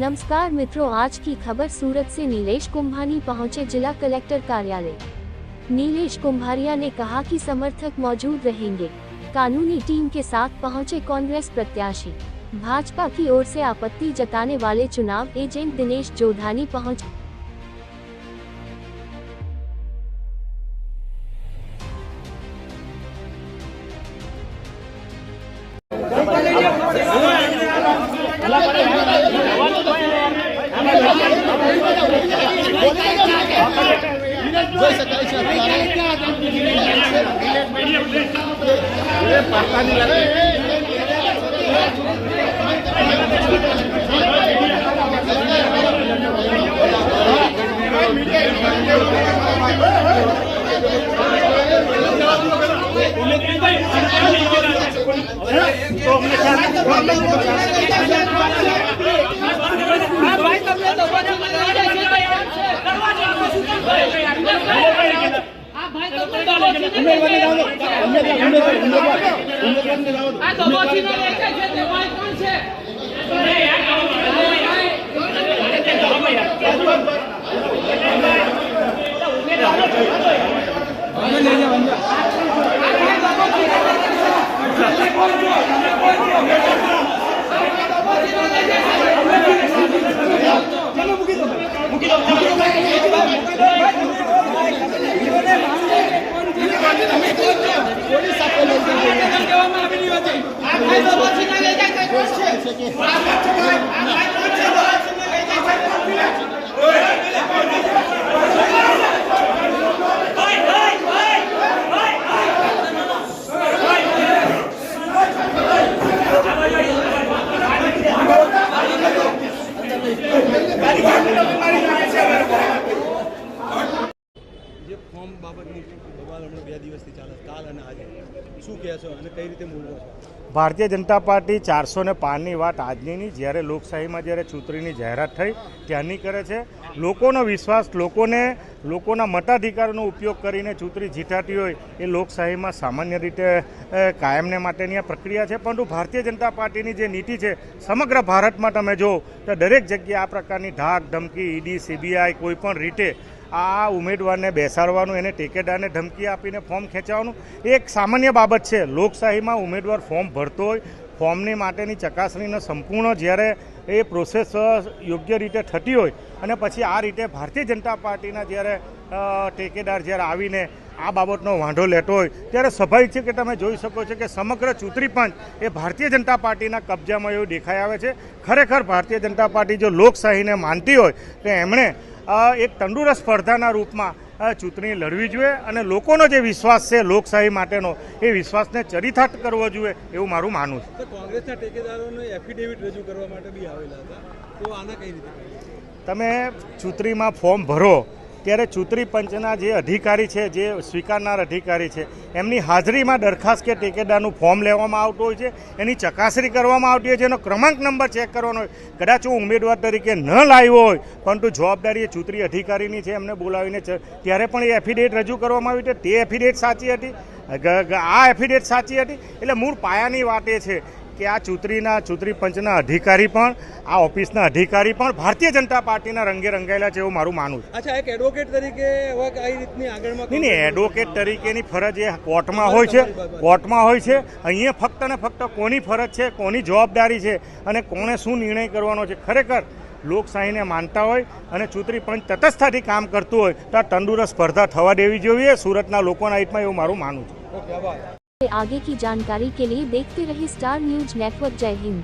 नमस्कार मित्रों, आज की खबर सूरत से। नीलेश कुंभानी पहुंचे जिला कलेक्टर कार्यालय। नीलेश कुंभारिया ने कहा कि समर्थक मौजूद रहेंगे। कानूनी टीम के साथ पहुंचे कांग्रेस प्रत्याशी। भाजपा की ओर से आपत्ति जताने वाले चुनाव एजेंट दिनेश जोधानी पहुंचे। ભારતીય જનતા પાર્ટી 405ની વાત આજની નહીં, જ્યારે લોકશાહીમાં જ્યારે ચૂંટણીની જાહેરાત થઈ ત્યાંની કરે છે. લોકોનો વિશ્વાસ, લોકોના મતાધિકારનો ઉપયોગ કરીને ચૂંટણી જીતાતી હોય એ લોકશાહીમાં સામાન્ય રીતે કાયમને માટેની આ પ્રક્રિયા છે. પરંતુ ભારતીય જનતા પાર્ટીની જે નીતિ છે સમગ્ર ભારતમાં તમે જો તો દરેક જગ્યાએ આ પ્રકારની ધાક ધમકી, ઈડી, સીબીઆઈ કોઈ પણ રીતે આ ઉમેદવારને બેસાડવાનું, એને ટેકેદારને ધમકી આપીને ફોર્મ ખેંચાવવાનું એક સામાન્ય બાબત છે. લોકશાહીમાં ઉમેદવાર ફોર્મ ભરતો હોય, ફોર્મની માટેની ચકાસણીનો સંપૂર્ણ જ્યારે એ પ્રોસેસ યોગ્ય રીતે થતી હોય અને પછી આ રીતે ભારતીય જનતા પાર્ટીના જ્યારે ટેકેદાર જ્યારે આવીને આ બાબતનો વાંધો લેતો હોય ત્યારે સ્વાભાવિક છે કે તમે જોઈ શકો છો કે સમગ્ર ચૂંટણી પંચ એ ભારતીય જનતા પાર્ટીના કબજામાં એવું દેખાઈ આવે છે. ખરેખર ભારતીય જનતા પાર્ટી જો લોકશાહીને માનતી હોય તો એમણે એક તંદુરસ્ત સ્પર્ધાના રૂપમાં ચૂંટણી લડવી જોઈએ અને લોકોનો જે વિશ્વાસ છે લોકશાહી માટેનો એ વિશ્વાસને ચરિતાર્થ કરવો જોઈએ એવું મારું માનવું છે. કોંગ્રેસના ટેકેદારોને એફિડેવિટ રજૂ કરવા માટે બી આવેલા હતા, તો આના કઈ રીતે તમે ચૂંટણીમાં ફોર્મ ભરો ત્યારે ચૂંટણી પંચના જે અધિકારી છે, જે સ્વીકારનાર અધિકારી છે, એમની હાજરીમાં દરખાસ્ત કે ટેકેદારનું ફોર્મ લેવામાં આવતું હોય છે, એની ચકાસણી કરવામાં આવતી હોય છે, એનો ક્રમાંક નંબર ચેક કરવાનો હોય. કદાચ હું ઉમેદવાર તરીકે ન લાવ્યો હોય પરંતુ જવાબદારી એ ચૂંટણી અધિકારીની છે, એમને બોલાવીને ત્યારે પણ એ એફિડેવિટ રજૂ કરવામાં આવી હતી. તે એફિડેવિટ સાચી હતી, આ એફિડેવિટ સાચી હતી. એટલે મૂળ પાયાની વાત એ છે કે આ ચૂંટણી પંચના અધિકારી પણ, આ ઓફિસના અધિકારી પણ ભારતીય જનતા પાર્ટીના રંગે રંગાયેલા છે એવું મારું માનવું છે. અચ્છા, એક એડવોકેટ તરીકે હવે કઈ રીતની આગળમાં નહીં, એડવોકેટ તરીકેની ફરજ એ કોર્ટમાં હોય છે. અહીંયા ફક્ત ને ફક્ત કોની ફરજ છે, કોની જવાબદારી છે અને કોણે શું નિર્ણય કરવાનો છે. ખરેખર લોકશાહીને માનતા હોય અને ચૂંટણી પંચ તટસ્થતાથી કામ કરતું હોય તો આ તંદુરસ્ત સ્પર્ધા થવા દેવી જોઈએ સુરતના લોકોના હિતમાં, એવું મારું માનવું છે. आगे की जानकारी के लिए देखते रहिए स्टार न्यूज नेटवर्क। जय हिंद।